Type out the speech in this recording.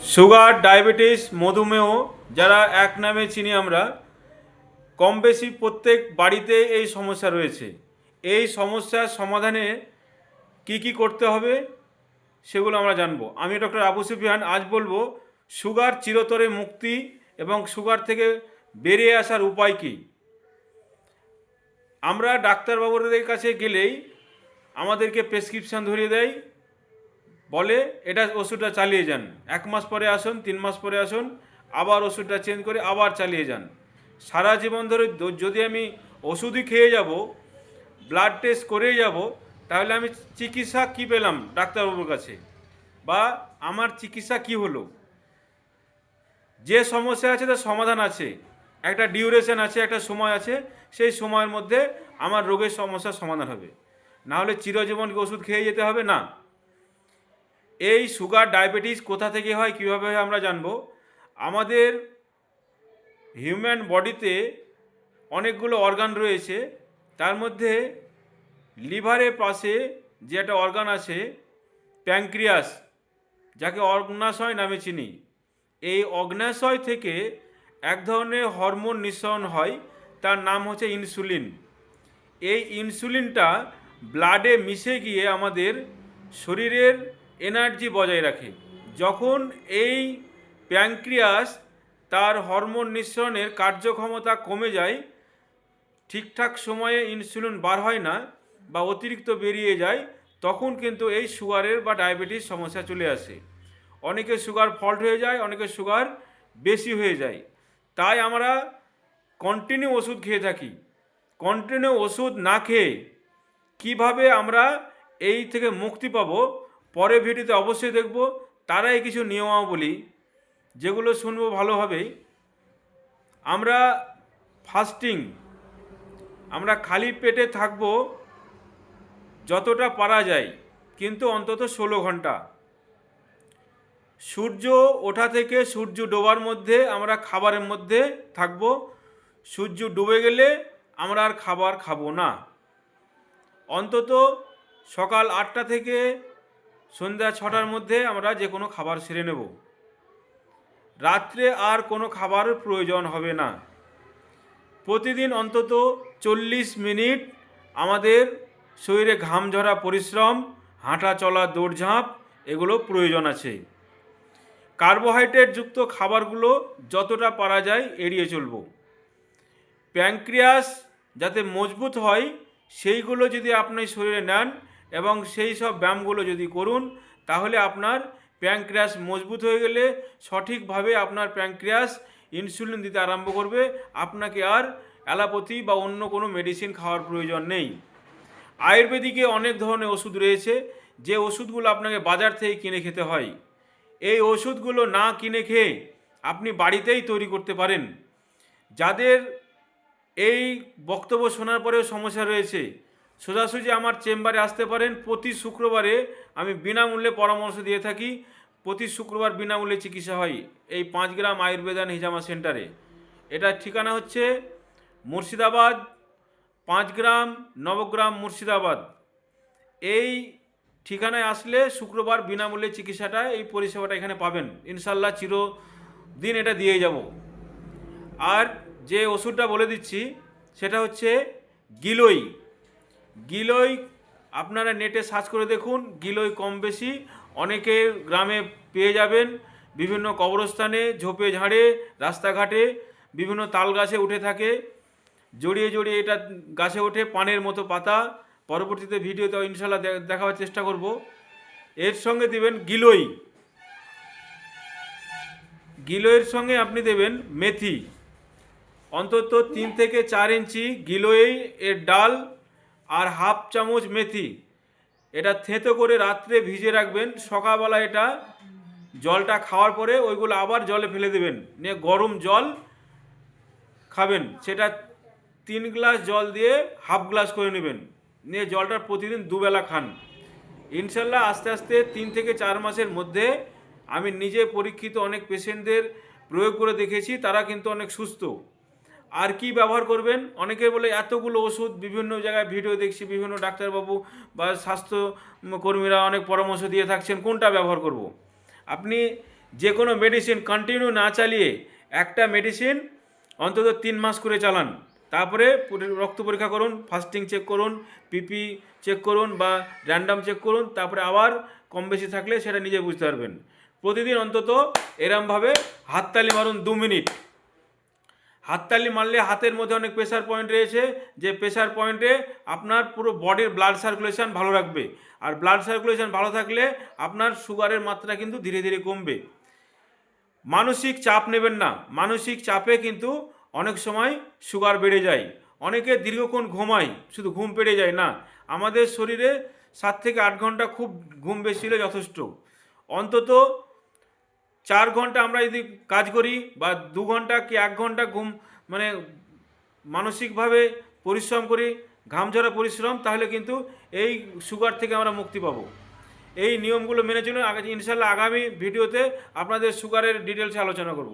Sugar, diabetes, মধুমেহ যারা এক নামে চিনি আমরা, কম বেশি প্রত্যেক বাড়িতে এই সমস্যা রয়েছে। এই সমস্যার সমাধানে কি কি করতে হবে সেগুলো আমরা জানবো। আমি ডক্টর আবু সুফিয়ান। আজ বলবো সুগার চিরতরে মুক্তি এবং সুগার থেকে বেরিয়ে আসার উপায় কী। আমরা ডাক্তারবাবুদের কাছে গেলেই আমাদেরকে প্রেসক্রিপশান ধরিয়ে দেয়, বলে এটা ওষুধটা চালিয়ে যান, 1 মাস পরে আসুন, 3 মাস পরে আসুন, আবার ওষুধটা চেঞ্জ করে আবার চালিয়ে যান। সারা জীবন ধরে যদি আমি ওষুধই খেয়ে যাব, ব্লাড টেস্ট করেই যাব, তাহলে আমি চিকিৎসা কী পেলাম ডাক্তারবাবুর কাছে, বা আমার চিকিৎসা কি হলো? যে সমস্যা আছে তার সমাধান আছে, একটা ডিউরেশন আছে, একটা সময় আছে, সেই সময়ের মধ্যে আমার রোগের সমস্যার সমাধান হবে। না হলে চিরজীবন ওষুধ খেয়ে যেতে হবে না। এই সুগার, ডায়াবেটিস কোথা থেকে হয়, কীভাবে হয় আমরা জানবো। আমাদের হিউম্যান বডিতে অনেকগুলো অর্গান রয়েছে, তার মধ্যে লিভারের পাশে যে একটা অর্গান আছে প্যাঙ্ক্রিয়াস, যাকে অগ্ন্যাশয় নামে চিনি। এই অগ্ন্যাশয় থেকে এক ধরনের হরমোন নিঃসরণ হয়, তার নাম হচ্ছে ইনসুলিন। এই ইনসুলিনটা ব্লাডে মিশে গিয়ে আমাদের শরীরের এনার্জি বজায় রাখে। যখন এই প্যাঙ্ক্রিয়াস তার হরমোন নিঃসরণের কার্যক্ষমতা কমে যায়, ঠিকঠাক সময়ে ইনসুলিন বার হয় না বা অতিরিক্ত বেরিয়ে যায়, তখন কিন্তু এই সুগারের বা ডায়াবেটিস সমস্যা চলে আসে। অনেকের সুগার ফল্ট হয়ে যায়, অনেকের সুগার বেশি হয়ে যায়। তাই আমরা কন্টিনিউ ওষুধ খেয়ে থাকি। কন্টিনিউ ওষুধ না খেয়ে কিভাবে আমরা এই থেকে মুক্তি পাবো, পরের ভিডিওতে অবশ্যই দেখব। তারাই কিছু নিয়মাবলী যেগুলো শুনবো ভালোভাবেই। আমরা ফাস্টিং, আমরা খালি পেটে থাকবো যতটা পারা যায়, কিন্তু অন্তত 16 ঘন্টা। সূর্য ওঠা থেকে সূর্য ডোবার মধ্যে আমরা খাবারের মধ্যে থাকব। সূর্য ডুবে গেলে আমরা আর খাবার খাবো না। অন্তত সকাল 8টা থেকে সন্ধ্যা 6টার মধ্যে আমরা যে কোনো খাবার সেরে নেব। রাত্রে আর কোনো খাবারের প্রয়োজন হবে না। প্রতিদিন অন্তত 40 মিনিট আমাদের শরীরে ঘাম ঝরা পরিশ্রম, হাঁটা চলা, দৌড়ঝাঁপ এগুলো প্রয়োজন আছে। কার্বোহাইড্রেট যুক্ত খাবারগুলো যতটা পারা যায় এড়িয়ে চলব। প্যাঙ্ক্রিয়াস যাতে মজবুত হয় সেইগুলো যদি আপনি শরীরে নেন এবং সেই সব ব্যায়ামগুলো যদি করুন, তাহলে আপনার প্যাঙ্ক্রিয়াস মজবুত হয়ে গেলে সঠিকভাবে আপনার প্যাঙ্ক্রিয়াস ইনসুলিন দিতে আরম্ভ করবে। আপনাকে আর অ্যালোপ্যাথি বা অন্য কোনো মেডিসিন খাওয়ার প্রয়োজন নেই। আয়ুর্বেদিকে অনেক ধরনের ওষুধ রয়েছে, যে ওষুধগুলো আপনাকে বাজার থেকে কিনে খেতে হয়। এই ওষুধগুলো না কিনে খেয়ে আপনি বাড়িতেই তৈরি করতে পারেন। যাদের এই বক্তব্য শোনার পরেও সমস্যা রয়েছে, সোজাসুজি আমার চেম্বারে আসতে পারেন। প্রতি শুক্রবারে আমি বিনামূল্যে পরামর্শ দিয়ে থাকি। প্রতি শুক্রবার বিনামূল্যে চিকিৎসা হয় এই 5 গ্রাম আয়ুর্বেদান হিজামা সেন্টারে। এটার ঠিকানা হচ্ছে মুর্শিদাবাদ, 5 গ্রাম নবগ্রাম, মুর্শিদাবাদ। এই ঠিকানায় আসলে শুক্রবার বিনামূল্যে চিকিৎসাটা, এই পরিষেবাটা এখানে পাবেন। ইনশাল্লাহ চিরদিন এটা দিয়ে যাব। আর যে ওষুধটা বলে দিচ্ছি সেটা হচ্ছে গিলোই। গিলোই আপনারা নেটে সার্চ করে দেখুন, গিলোই কম বেশি অনেকের গ্রামে পেয়ে যাবেন। বিভিন্ন কবরস্থানে, ঝোপে ঝাড়ে, রাস্তাঘাটে বিভিন্ন তাল গাছে উঠে থাকে। জড়িয়ে জড়িয়ে এটা গাছে ওঠে, পানের মতো পাতা। পরবর্তীতে ভিডিওতে ইনশাল্লাহ দেখাবার চেষ্টা করব। এর সঙ্গে দেবেন গিলোই। গিলোয়ের সঙ্গে আপনি দেবেন মেথি। অন্তত 3 থেকে 4 ইঞ্চি গিলোই এর ডাল আর হাফ চামচ মেথি, এটা থেঁতো করে রাত্রে ভিজে রাখবেন। সকালবেলা এটা জলটা খাওয়ার পরে ওইগুলো আবার জলে ফেলে দেবেন, নিয়ে গরম জল খাবেন। সেটা 3 গ্লাস জল দিয়ে হাফ গ্লাস করে নেবেন, নিয়ে জলটা প্রতিদিন দুবেলা খান। ইনশাল্লাহ আস্তে আস্তে 3 থেকে 4 মাসের মধ্যে আমি নিজে পরীক্ষিত অনেক পেশেন্টদের প্রয়োগ করে দেখেছি, তারা কিন্তু অনেক সুস্থ। আর কি ব্যবহার করবেন? অনেকে বলে এতগুলো ওষুধ, বিভিন্ন জায়গায় ভিডিও দেখছি, বিভিন্ন ডাক্তারবাবু বা স্বাস্থ্য কর্মীরা অনেক পরামর্শ দিয়ে থাকছেন, কোনটা ব্যবহার করব? আপনি যে কোনো মেডিসিন কন্টিনিউ না চালিয়ে একটা মেডিসিন অন্তত 3 মাস করে চালান। তারপরে রক্ত পরীক্ষা করুন, ফাস্টিং চেক করুন, পিপি চেক করুন বা র্যান্ডাম চেক করুন, তারপরে আবার কম বেশি থাকলে সেটা নিজে বুঝতে পারবেন। প্রতিদিন অন্তত এরমভাবে হাততালি মারুন 2 মিনিট। হাততালি মারলে হাতের মধ্যে অনেক প্রেশার পয়েন্ট রয়েছে, যে প্রেশার পয়েন্টে আপনার পুরো বডির ব্লাড সার্কুলেশন ভালো রাখবে। আর ব্লাড সার্কুলেশন ভালো থাকলে আপনার সুগারের মাত্রা কিন্তু ধীরে ধীরে কমবে। মানসিক চাপ নেবেন না, মানসিক চাপে কিন্তু অনেক সময় সুগার বেড়ে যায়। অনেকে দীর্ঘক্ষণ ঘুমায়, শুধু ঘুম পেড়ে যায় না, আমাদের শরীরে 7 থেকে 8 ঘন্টা খুব ঘুম বেশি হলে যথেষ্ট। অন্তত 4 ঘন্টা আমরা যদি কাজ করি বা 2 ঘন্টা কি 1 ঘন্টা ঘুম মানে মানসিকভাবে পরিশ্রম করি, ঘাম ঝরা পরিশ্রম, তাহলে কিন্তু এই সুগার থেকে আমরা মুক্তি পাবো। এই নিয়মগুলো মেনে চলুন। ইনশাল্লাহ আগামী ভিডিওতে আপনাদের সুগারের ডিটেলসে আলোচনা করব।